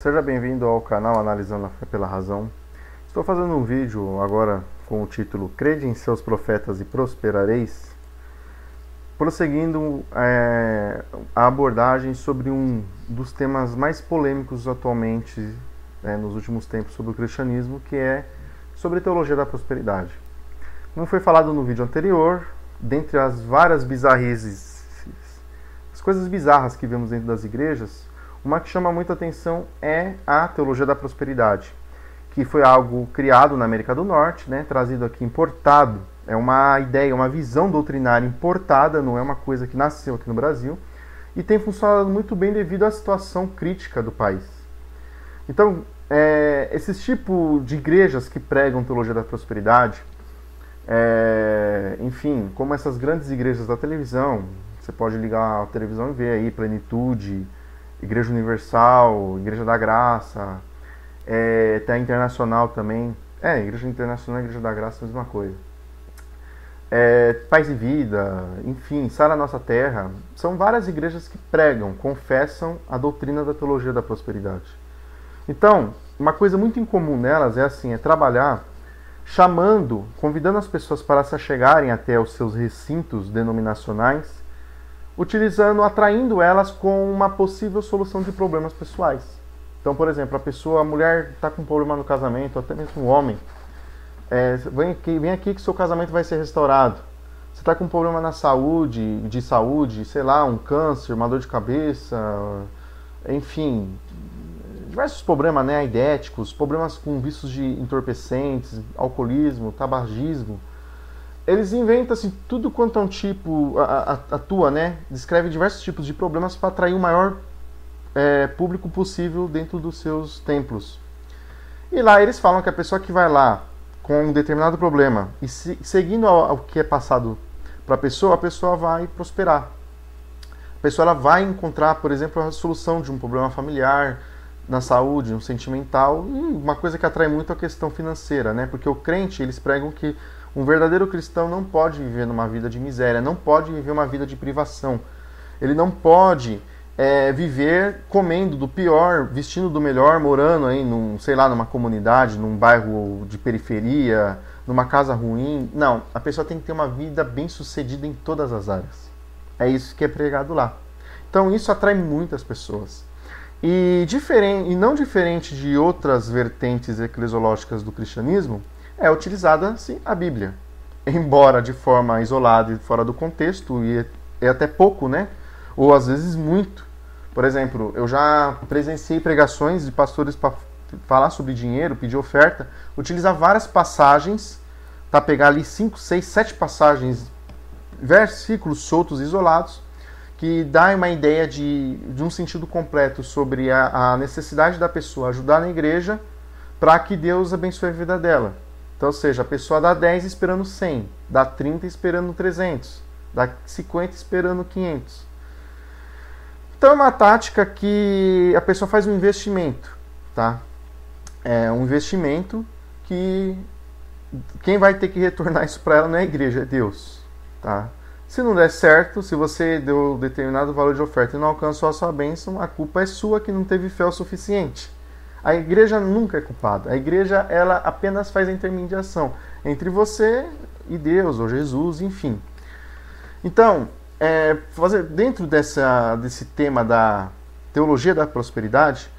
Seja bem-vindo ao canal Analisando a Fé pela Razão. Estou fazendo um vídeo agora com o título Crede em seus profetas e prosperareis, prosseguindo a abordagem sobre um dos temas mais polêmicos atualmente, nos últimos tempos, sobre o cristianismo, que é sobre teologia da prosperidade. Como foi falado no vídeo anterior, dentre as várias bizarrizes, as coisas bizarras que vemos dentro das igrejas, uma que chama muita atenção é a teologia da prosperidade, que foi algo criado na América do Norte, trazido aqui, importado. É uma ideia, uma visão doutrinária importada, não é uma coisa que nasceu aqui no Brasil, e tem funcionado muito bem devido à situação crítica do país. Então, esses tipos de igrejas que pregam teologia da prosperidade, enfim, como essas grandes igrejas da televisão, você pode ligar a televisão e ver aí Plenitude, Igreja Universal, Igreja da Graça, tem a Internacional também. Igreja Internacional e Igreja da Graça, a mesma coisa. Paz e Vida, enfim, Sara Nossa Terra. São várias igrejas que pregam, confessam a doutrina da teologia da prosperidade. Então, uma coisa muito incomum nelas é trabalhar chamando, convidando as pessoas para se achegarem até os seus recintos denominacionais, atraindo elas com uma possível solução de problemas pessoais. Então, por exemplo, a mulher está com um problema no casamento, até mesmo o homem, vem aqui que seu casamento vai ser restaurado. Você está com um problema na saúde, sei lá, um câncer, uma dor de cabeça, enfim, diversos problemas, aidéticos, problemas com vícios de entorpecentes, alcoolismo, tabagismo. Eles inventam tudo quanto é um tipo, atua, descreve diversos tipos de problemas para atrair o maior público possível dentro dos seus templos. E lá eles falam que a pessoa que vai lá com um determinado problema e seguindo o que é passado para a pessoa vai prosperar. A pessoa ela vai encontrar, por exemplo, a solução de um problema familiar, na saúde, no sentimental, e uma coisa que atrai muito é a questão financeira, porque o crente, eles pregam que um verdadeiro cristão não pode viver numa vida de miséria, não pode viver uma vida de privação. Ele não pode viver comendo do pior, vestindo do melhor, morando aí numa comunidade, num bairro de periferia, numa casa ruim. Não, a pessoa tem que ter uma vida bem sucedida em todas as áreas. É isso que é pregado lá. Então isso atrai muitas pessoas. E não diferente de outras vertentes eclesiológicas do cristianismo, é utilizada, sim, a Bíblia. Embora de forma isolada e fora do contexto, e é até pouco, ou às vezes muito. Por exemplo, eu já presenciei pregações de pastores para falar sobre dinheiro, pedir oferta, utilizar várias passagens, pegar ali 5, 6, 7 passagens, versículos soltos, isolados, que dá uma ideia de um sentido completo sobre a necessidade da pessoa ajudar na igreja para que Deus abençoe a vida dela. Então, ou seja, a pessoa dá 10 esperando 100, dá 30 esperando 300, dá 50 esperando 500. Então é uma tática que a pessoa faz um investimento, tá? É um investimento que quem vai ter que retornar isso para ela não é a igreja, é Deus, tá? Se não der certo, se você deu determinado valor de oferta e não alcançou a sua bênção, a culpa é sua que não teve fé o suficiente. A igreja nunca é culpada. A igreja ela apenas faz a intermediação entre você e Deus, ou Jesus, enfim. Então, dentro desse tema da teologia da prosperidade,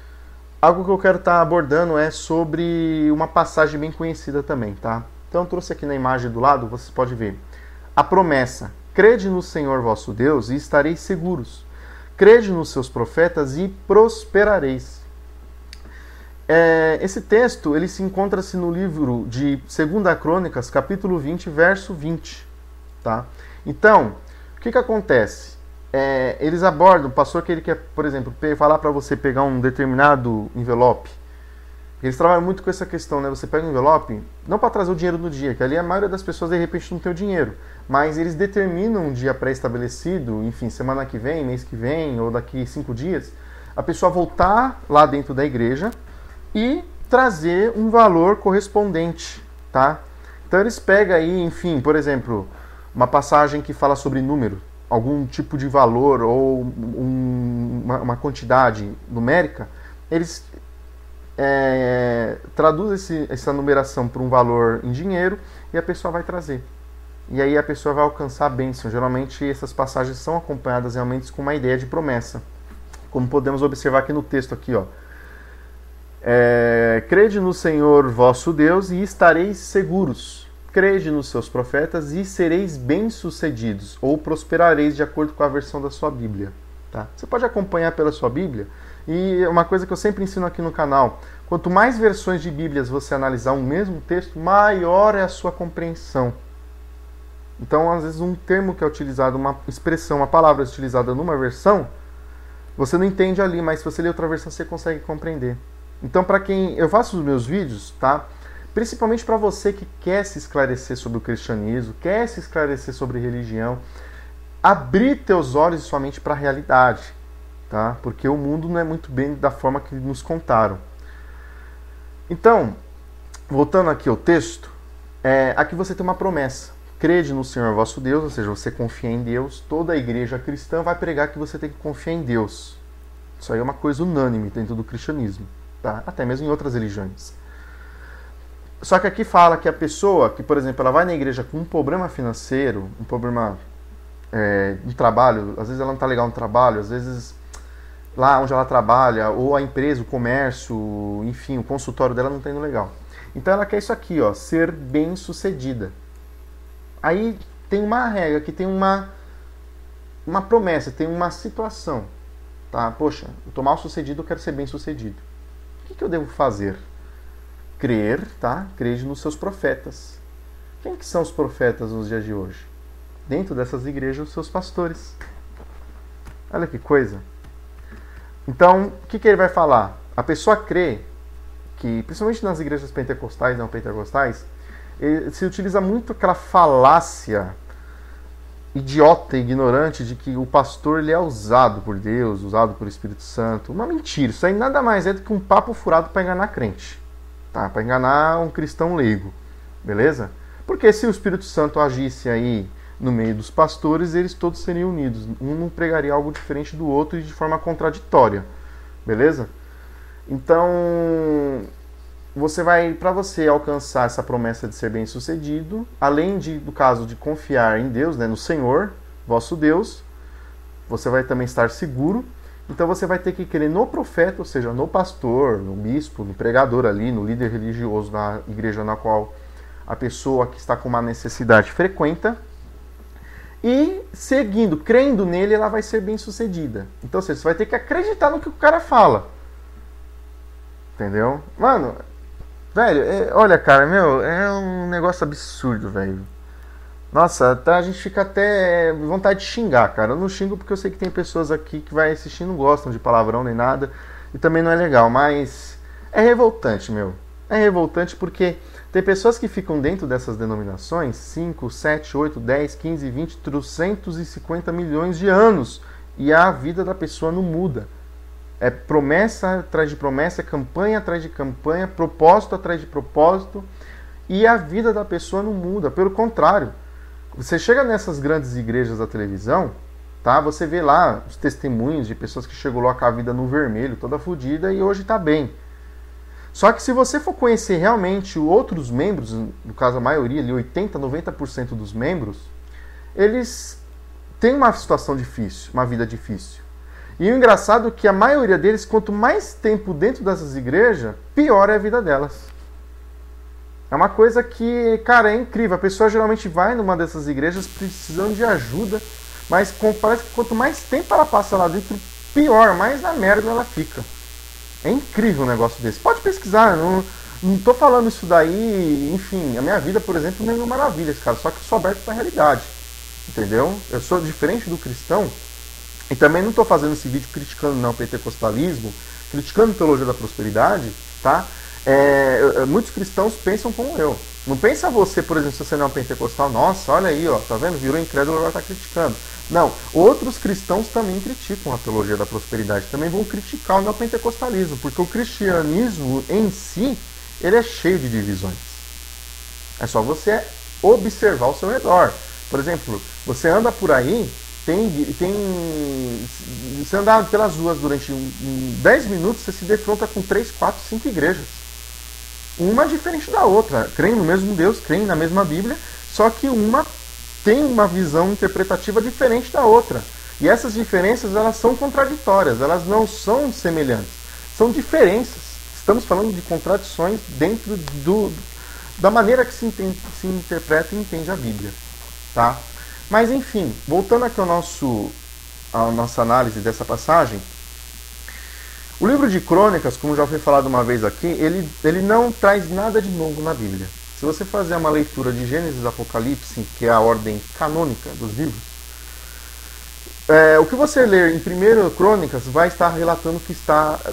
algo que eu quero estar abordando é sobre uma passagem bem conhecida também, tá? Então, eu trouxe aqui na imagem do lado, você pode ver. A promessa: crede no Senhor vosso Deus e estareis seguros. Crede nos seus profetas e prosperareis. Esse texto ele se encontra-se no livro de 2 Crônicas, capítulo 20, verso 20. Tá? Então, o que acontece? Eles abordam, o pastor que ele quer, por exemplo, falar para você pegar um determinado envelope. Eles trabalham muito com essa questão, Você pega um envelope, não para trazer o dinheiro no dia, que ali a maioria das pessoas de repente não tem o dinheiro, mas eles determinam um dia pré-estabelecido, enfim, semana que vem, mês que vem, ou daqui 5 dias, a pessoa voltar lá dentro da igreja e trazer um valor correspondente, tá? Então eles pegam aí, enfim, por exemplo, uma passagem que fala sobre número, algum tipo de valor ou uma quantidade numérica, eles traduz essa numeração para um valor em dinheiro e a pessoa vai trazer. E aí a pessoa vai alcançar a bênção. Geralmente essas passagens são acompanhadas realmente com uma ideia de promessa. Como podemos observar aqui no texto aqui, ó. Crede no Senhor vosso Deus e estareis seguros. Crede nos seus profetas e sereis bem-sucedidos, ou prosperareis, de acordo com a versão da sua Bíblia. Tá? Você pode acompanhar pela sua Bíblia. E uma coisa que eu sempre ensino aqui no canal, quanto mais versões de Bíblias você analisar um mesmo texto, maior é a sua compreensão. Então, às vezes, um termo que é utilizado, uma expressão, uma palavra utilizada numa versão, você não entende ali, mas se você ler outra versão, você consegue compreender. Então, para quem eu faço os meus vídeos, tá? Principalmente para você que quer se esclarecer sobre o cristianismo, quer se esclarecer sobre religião, abrir teus olhos e sua mente para a realidade, tá? Porque o mundo não é muito bem da forma que nos contaram. Então, voltando aqui ao texto, aqui você tem uma promessa. Crede no Senhor vosso Deus, ou seja, você confia em Deus. Toda a igreja cristã vai pregar que você tem que confiar em Deus. Isso aí é uma coisa unânime dentro do cristianismo, tá? Até mesmo em outras religiões. Só que aqui fala que a pessoa que, por exemplo, ela vai na igreja com um problema financeiro, um problema de trabalho, às vezes ela não está legal no trabalho, às vezes lá onde ela trabalha, ou a empresa, o comércio, enfim, o consultório dela não está indo legal. Então ela quer isso aqui, ó, ser bem-sucedida. Aí tem uma regra, que tem uma promessa, tem uma situação. Tá? Poxa, eu estou mal sucedido, eu quero ser bem sucedido. O que eu devo fazer? Crer, tá? Crede nos seus profetas. Quem que são os profetas nos dias de hoje? Dentro dessas igrejas, os seus pastores. Olha que coisa. Então, o que ele vai falar? A pessoa crê que, principalmente nas igrejas pentecostais, não pentecostais, se utiliza muito aquela falácia idiota e ignorante de que o pastor ele é usado por Deus, usado pelo Espírito Santo. Uma mentira. Isso aí nada mais é do que um papo furado para enganar crente. Tá? Para enganar um cristão leigo. Beleza? Porque se o Espírito Santo agisse aí no meio dos pastores, eles todos seriam unidos. Um não pregaria algo diferente do outro e de forma contraditória. Beleza? Então, para você alcançar essa promessa de ser bem-sucedido, além do caso de confiar em Deus, né, no Senhor, vosso Deus, você vai também estar seguro. Então você vai ter que crer no profeta, ou seja, no pastor, no bispo, no pregador ali, no líder religioso da igreja na qual a pessoa que está com uma necessidade frequenta. E seguindo, crendo nele, ela vai ser bem-sucedida. Então você vai ter que acreditar no que o cara fala. Entendeu? Mano, velho, olha, cara, é um negócio absurdo, velho. Nossa, tá, a gente fica até vontade de xingar, cara. Eu não xingo porque eu sei que tem pessoas aqui que vai assistir e não gostam de palavrão nem nada. E também não é legal, mas é revoltante, meu. É revoltante porque tem pessoas que ficam dentro dessas denominações 5, 7, 8, 10, 15, 20, 350 milhões de anos. E a vida da pessoa não muda. É promessa atrás de promessa, campanha atrás de campanha, propósito atrás de propósito. E a vida da pessoa não muda. Pelo contrário. Você chega nessas grandes igrejas da televisão, tá? Você vê lá os testemunhos de pessoas que chegou lá com a vida no vermelho, toda fodida, e hoje está bem. Só que se você for conhecer realmente outros membros, no caso a maioria, ali 80%, 90% dos membros, eles têm uma situação difícil, uma vida difícil. E o engraçado é que a maioria deles, quanto mais tempo dentro dessas igrejas, pior é a vida delas. É uma coisa que, cara, é incrível. A pessoa geralmente vai numa dessas igrejas precisando de ajuda, mas parece que quanto mais tempo ela passa lá dentro, pior, mais na merda ela fica. É incrível um negócio desse. Pode pesquisar, não tô falando isso daí, enfim, a minha vida, por exemplo, não é uma maravilha, cara, só que eu sou aberto para a realidade, entendeu? Eu sou diferente do cristão, e também não tô fazendo esse vídeo criticando não, o pentecostalismo, criticando a teologia da prosperidade, tá? Muitos cristãos pensam como eu. Não pensa você, por exemplo, se você não é um pentecostal, nossa, olha aí, ó, tá vendo? Virou incrédulo, agora tá criticando. Não, outros cristãos também criticam a teologia da prosperidade, também vão criticar o neopentecostalismo, porque o cristianismo em si, ele é cheio de divisões. É só você observar ao seu redor. Por exemplo, você anda por aí, Você andar pelas ruas durante 10 minutos, você se defronta com 3, 4, 5 igrejas. Uma diferente da outra. Creem no mesmo Deus, creem na mesma Bíblia, só que uma tem uma visão interpretativa diferente da outra. E essas diferenças, elas são contraditórias, elas não são semelhantes. São diferenças. Estamos falando de contradições dentro da maneira que se interpreta e entende a Bíblia. Tá? Mas, enfim, voltando aqui à nossa análise dessa passagem, o livro de Crônicas, como já foi falado uma vez aqui, ele não traz nada de novo na Bíblia. Se você fazer uma leitura de Gênesis e Apocalipse, que é a ordem canônica dos livros, o que você ler em 1 Crônicas vai estar relatando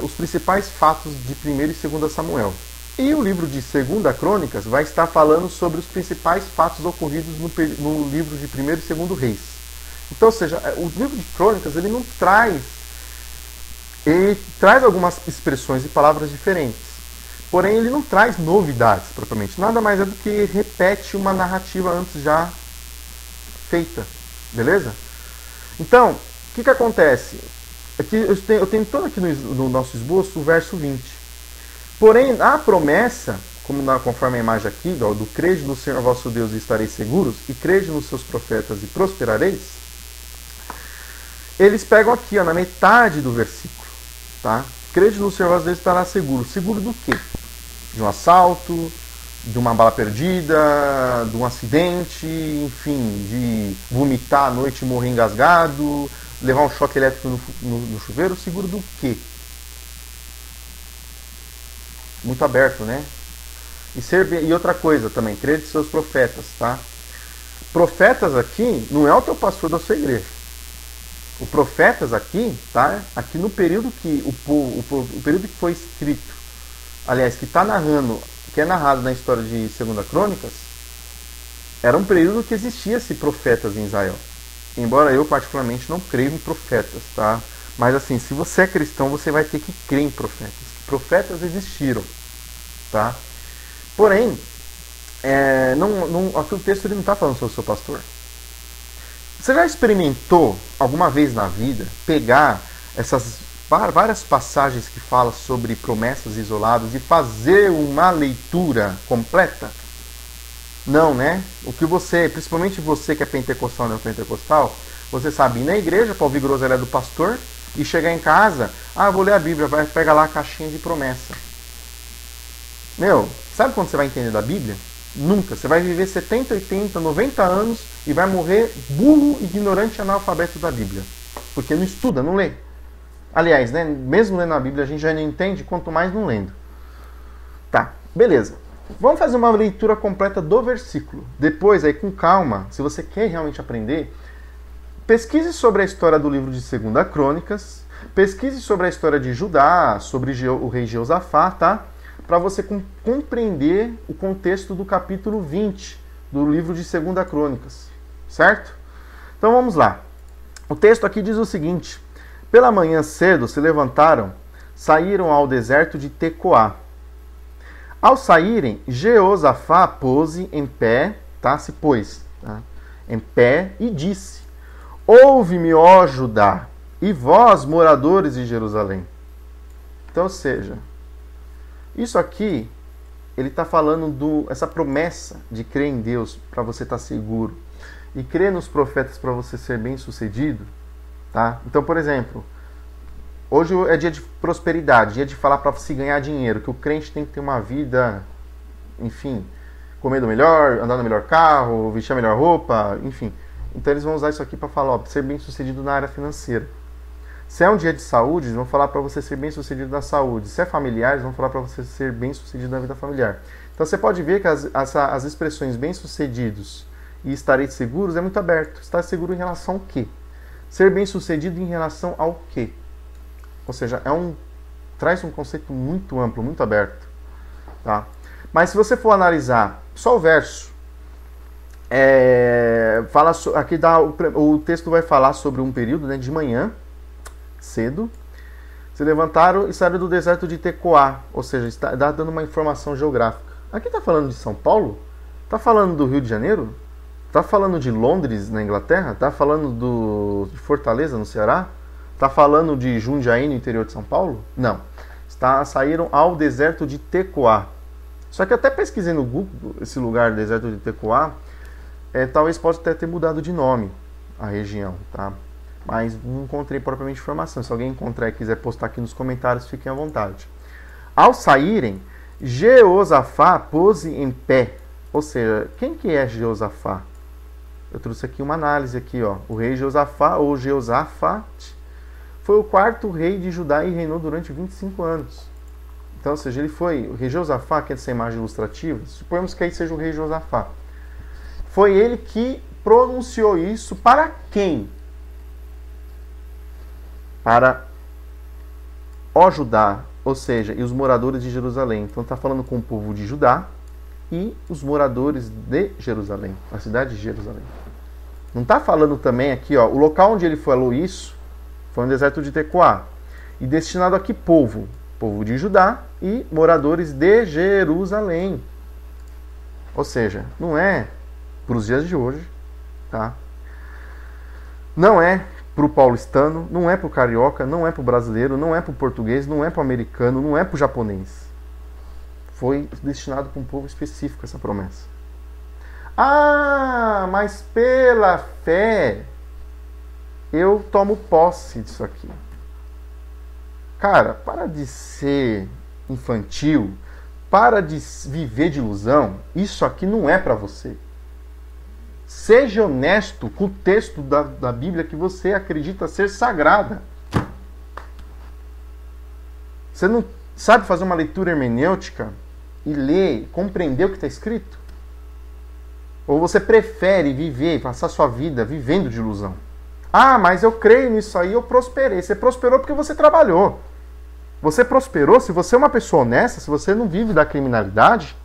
os principais fatos de 1 e 2 Samuel. E o livro de 2 Crônicas vai estar falando sobre os principais fatos ocorridos no livro de 1 e 2 Reis. Então, ou seja, o livro de Crônicas ele traz algumas expressões e palavras diferentes. Porém, ele não traz novidades propriamente. Nada mais é do que repete uma narrativa antes já feita. Beleza? Então, o que acontece? Aqui eu tenho todo aqui no nosso esboço o verso 20. Porém, a promessa, conforme a imagem aqui, do crede no Senhor vosso Deus e estareis seguros, e crede nos seus profetas e prosperareis, eles pegam aqui, na metade do versículo. Tá? Crede no Senhor vosso Deus e estará seguro. Seguro do quê? De um assalto, de uma bala perdida, de um acidente, enfim, de vomitar à noite e morrer engasgado, levar um choque elétrico no chuveiro. Seguro do quê? Muito aberto, né? E outra coisa também, crede nos seus profetas, tá? Profetas aqui não é o teu pastor da sua igreja. O profetas aqui, tá? Aqui no período que o período que foi escrito, aliás, que é narrado na história de 2 Crônicas, era um período que existia-se profetas em Israel. Embora eu particularmente não creio em profetas, tá? Mas assim, se você é cristão, você vai ter que crer em profetas. Profetas existiram, tá? Porém, aqui o texto ele não está falando sobre o seu pastor. Você já experimentou alguma vez na vida pegar essas várias passagens que falam sobre promessas isoladas e fazer uma leitura completa? Não, né? O que principalmente você que é pentecostal ou neopentecostal, você sabe ir na igreja para ouvir groselha do pastor e chegar em casa, vou ler a Bíblia, vai pegar lá a caixinha de promessa. Sabe quando você vai entender da Bíblia? Nunca. Você vai viver 70, 80, 90 anos e vai morrer burro, ignorante e analfabeto da Bíblia. Porque não estuda, não lê. Aliás, né, mesmo lendo a Bíblia a gente já não entende, quanto mais não lendo. Tá, beleza. Vamos fazer uma leitura completa do versículo. Depois, aí com calma, se você quer realmente aprender, pesquise sobre a história do livro de 2 Crônicas, pesquise sobre a história de Judá, sobre o rei Jeosafá, tá? Para você compreender o contexto do capítulo 20 do livro de 2 Crônicas, certo? Então vamos lá. O texto aqui diz o seguinte: pela manhã cedo se levantaram, saíram ao deserto de Tecoá. Ao saírem, Jeosafá pôs-se em pé, tá? Se pôs, tá? Em pé e disse: ouve-me, ó Judá, e vós, moradores de Jerusalém. Então, ou seja, isso aqui, ele está falando essa promessa de crer em Deus para você estar seguro e crer nos profetas para você ser bem sucedido, tá? Então, por exemplo, hoje é dia de prosperidade, dia de falar para se ganhar dinheiro, que o crente tem que ter uma vida, enfim, comendo melhor, andar no melhor carro, vestir a melhor roupa, enfim. Então eles vão usar isso aqui para falar, ser bem sucedido na área financeira. Se é um dia de saúde, eles vão falar para você ser bem sucedido na saúde. Se é familiar, eles vão falar para você ser bem sucedido na vida familiar. Então você pode ver que as expressões bem sucedidos e estarei seguros é muito aberto. Estar seguro em relação ao quê? Ser bem sucedido em relação ao quê? Ou seja, traz um conceito muito amplo, muito aberto. Tá? Mas se você for analisar só o verso, o texto vai falar sobre um período, né, de manhã, cedo, se levantaram e saíram do deserto de Tecoá, ou seja, está dando uma informação geográfica. Aqui está falando de São Paulo? Está falando do Rio de Janeiro? Tá falando de Londres, na Inglaterra? Tá falando de Fortaleza, no Ceará? Tá falando de Jundiaí, no interior de São Paulo? Não. Saíram ao deserto de Tecoá. Só que eu até pesquisei no Google esse lugar, deserto de Tecoá, talvez possa até ter mudado de nome a região, tá? Mas não encontrei propriamente informação. Se alguém encontrar e quiser postar aqui nos comentários, fiquem à vontade. Ao saírem, Jeosafá pôs em pé. Ou seja, quem que é Jeosafá? Eu trouxe aqui uma análise aqui, ó. O rei Jeosafá, ou Jeosafate, foi o quarto rei de Judá e reinou durante 25 anos. Então, ou seja, ele foi o rei Jeosafá, que é essa imagem ilustrativa. Suponhamos que aí seja o rei Jeosafá. Foi ele que pronunciou isso para quem? Para ó Judá, ou seja, e os moradores de Jerusalém. Então está falando com o povo de Judá e os moradores de Jerusalém, a cidade de Jerusalém. Não está falando também aqui, ó, o local onde ele falou isso foi no deserto de Tecoá. E destinado a que povo? Povo de Judá e moradores de Jerusalém. Ou seja, não é para os dias de hoje, tá? Não é para o paulistano, não é para o carioca, não é para o brasileiro, não é para o português, não é para o americano, não é para o japonês. Foi destinado para um povo específico essa promessa. Ah, mas pela fé eu tomo posse disso aqui. Cara, para de ser infantil, para de viver de ilusão. Isso aqui não é para você. Seja honesto com o texto da Bíblia que você acredita ser sagrada. Você não sabe fazer uma leitura hermenêutica e ler, compreender o que está escrito? Ou você prefere viver, passar sua vida vivendo de ilusão? Ah, mas eu creio nisso aí, eu prosperei. Você prosperou porque você trabalhou. Você prosperou se você é uma pessoa honesta, se você não vive da criminalidade,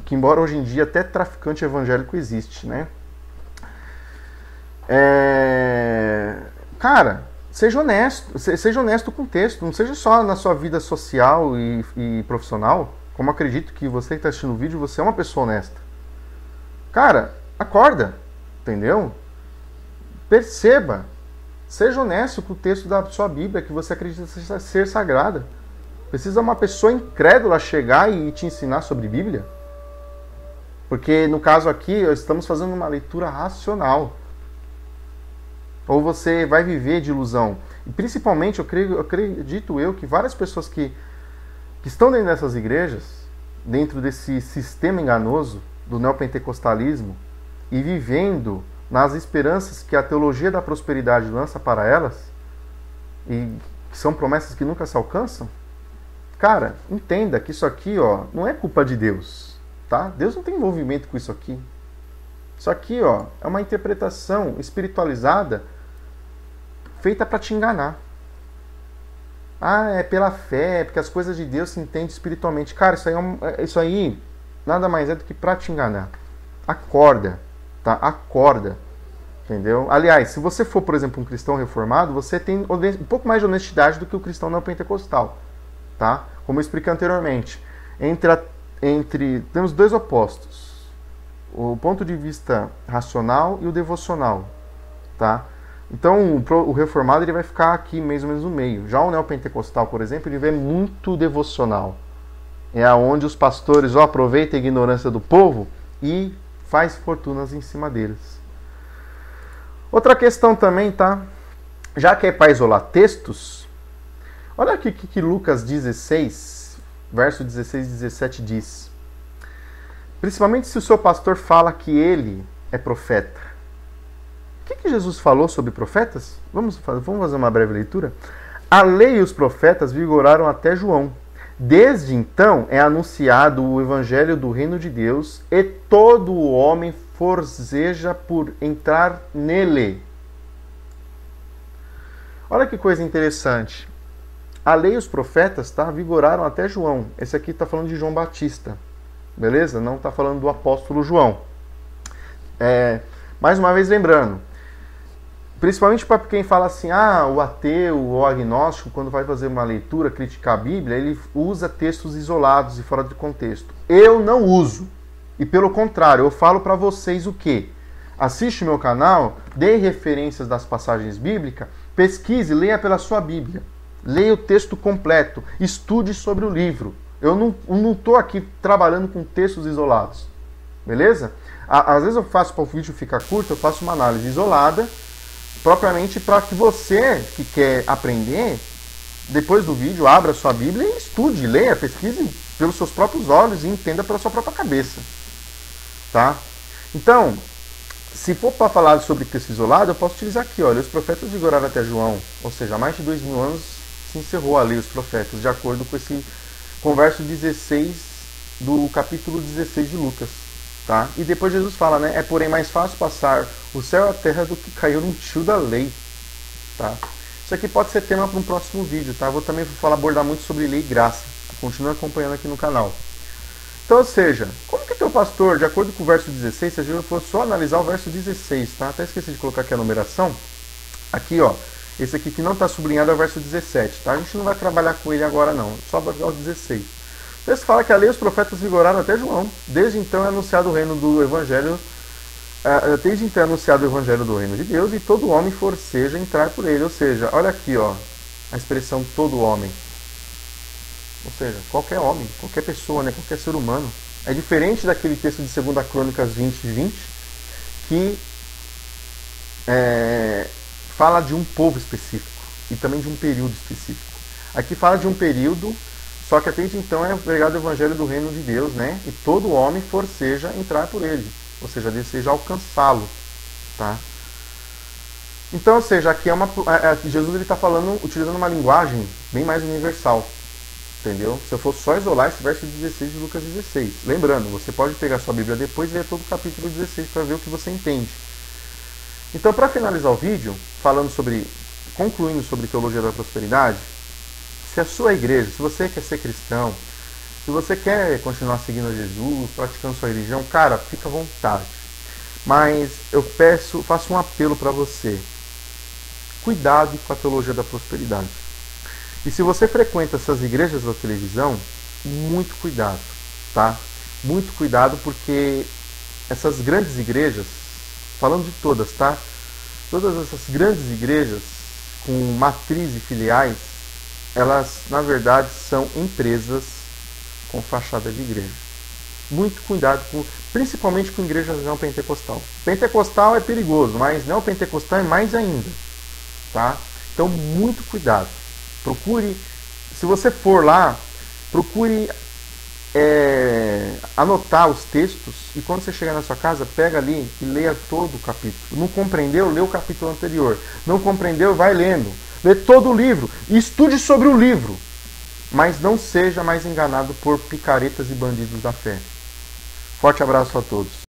que embora hoje em dia até traficante evangélico existe, né? Cara, seja honesto com o texto, não seja só na sua vida social e profissional, como acredito que você que está assistindo o vídeo, você é uma pessoa honesta. Cara, acorda, entendeu? Perceba, seja honesto com o texto da sua Bíblia, que você acredita ser sagrada. Precisa uma pessoa incrédula chegar e te ensinar sobre Bíblia? Porque no caso aqui, estamos fazendo uma leitura racional. Ou você vai viver de ilusão? E principalmente, acredito eu que várias pessoas que estão dentro dessas igrejas, dentro desse sistema enganoso do neopentecostalismo, e vivendo nas esperanças que a teologia da prosperidade lança para elas, e que são promessas que nunca se alcançam, cara, entenda que isso aqui, ó, não é culpa de Deus, tá? Deus não tem envolvimento com isso aqui. Isso aqui, ó, é uma interpretação espiritualizada feita para te enganar. Ah, é pela fé, porque as coisas de Deus se entendem espiritualmente. Cara, isso aí nada mais é do que para te enganar. Acorda, tá? Acorda, entendeu? Aliás, se você for, por exemplo, um cristão reformado, você tem um pouco mais de honestidade do que o cristão neopentecostal, tá? Como eu expliquei anteriormente. Temos dois opostos. O ponto de vista racional e o devocional, tá? Então, o reformado ele vai ficar aqui mais ou menos no meio. Já o neopentecostal, por exemplo, ele é muito devocional. É onde os pastores aproveitam a ignorância do povo e faz fortunas em cima deles. Outra questão também, tá? Já que é para isolar textos, olha aqui que Lucas 16, verso 16 e 17 diz. Principalmente se o seu pastor fala que ele é profeta. O que Jesus falou sobre profetas? Vamos fazer uma breve leitura? A lei e os profetas vigoraram até João. Desde então é anunciado o evangelho do reino de Deus e todo o homem forceja por entrar nele. Olha que coisa interessante. A lei e os profetas, tá, vigoraram até João. Esse aqui está falando de João Batista. Beleza? Não está falando do apóstolo João. Mais uma vez lembrando, principalmente para quem fala assim, o ateu ou o agnóstico, quando vai fazer uma leitura, criticar a Bíblia, ele usa textos isolados e fora de contexto. Eu não uso. E pelo contrário, eu falo para vocês o quê? assiste o meu canal, dê referências das passagens bíblicas, pesquise, leia pela sua Bíblia. Leia o texto completo, estude sobre o livro. Eu não estou aqui trabalhando com textos isolados, beleza? Às vezes eu faço para o vídeo ficar curto, eu faço uma análise isolada, propriamente para que você que quer aprender, depois do vídeo, abra a sua Bíblia e estude, leia, pesquise pelos seus próprios olhos e entenda pela sua própria cabeça. Tá? Então, se for para falar sobre texto isolado, eu posso utilizar aqui, olha, os profetas vigoraram até João, ou seja, há mais de 2000 anos se encerrou a lei dos profetas, de acordo com o verso 16 do capítulo 16 de Lucas. Tá? E depois Jesus fala, né? É porém mais fácil passar o céu e a terra do que cair num tio da lei. Tá? Isso aqui pode ser tema para um próximo vídeo. Tá? Vou também abordar muito sobre lei e graça. Continua acompanhando aqui no canal. Então, ou seja, como que teu pastor, de acordo com o verso 16, se a gente for só analisar o verso 16, tá? Até esqueci de colocar aqui a numeração. Aqui, ó. Esse aqui que não está sublinhado é o verso 17, tá? A gente não vai trabalhar com ele agora não, só vai o 16. Então se fala que a lei e os profetas vigoraram até João. Desde então é anunciado o reino do Evangelho, desde então é anunciado o Evangelho do reino de Deus e todo homem forceja entrar por ele. Ou seja, olha aqui, ó, a expressão todo homem. Ou seja, qualquer homem, qualquer pessoa, né, qualquer ser humano. É diferente daquele texto de 2 Crônicas 20:20, que fala de um povo específico e também de um período específico. Aqui fala de um período, só que até então é pregado o evangelho do reino de Deus, né? E todo homem forceja entrar por ele, ou seja, deseja alcançá-lo, tá? Então, ou seja, aqui Jesus ele está falando, utilizando uma linguagem bem mais universal, entendeu? Se eu fosse só isolar esse verso 16 de Lucas 16, lembrando, você pode pegar sua Bíblia depois e ler todo o capítulo 16 para ver o que você entende. Então, para finalizar o vídeo, concluindo sobre teologia da prosperidade, se a sua igreja, se você quer ser cristão, se você quer continuar seguindo a Jesus, praticando sua religião, cara, fica à vontade. Mas eu faço um apelo para você. Cuidado com a teologia da prosperidade. E se você frequenta essas igrejas da televisão, muito cuidado, tá? Muito cuidado porque essas grandes igrejas, falando de todas, tá? Todas essas grandes igrejas com matriz e filiais, elas, na verdade, são empresas com fachada de igreja. Muito cuidado, principalmente com igrejas neopentecostal. Pentecostal é perigoso, mas neopentecostal é mais ainda. Tá? Então, muito cuidado. Procure, se você for lá, procure anotar os textos e quando você chegar na sua casa, pega ali e leia todo o capítulo. Não compreendeu? Lê o capítulo anterior. Não compreendeu? Vai lendo. Lê todo o livro e estude sobre o livro. Mas não seja mais enganado por picaretas e bandidos da fé. Forte abraço a todos.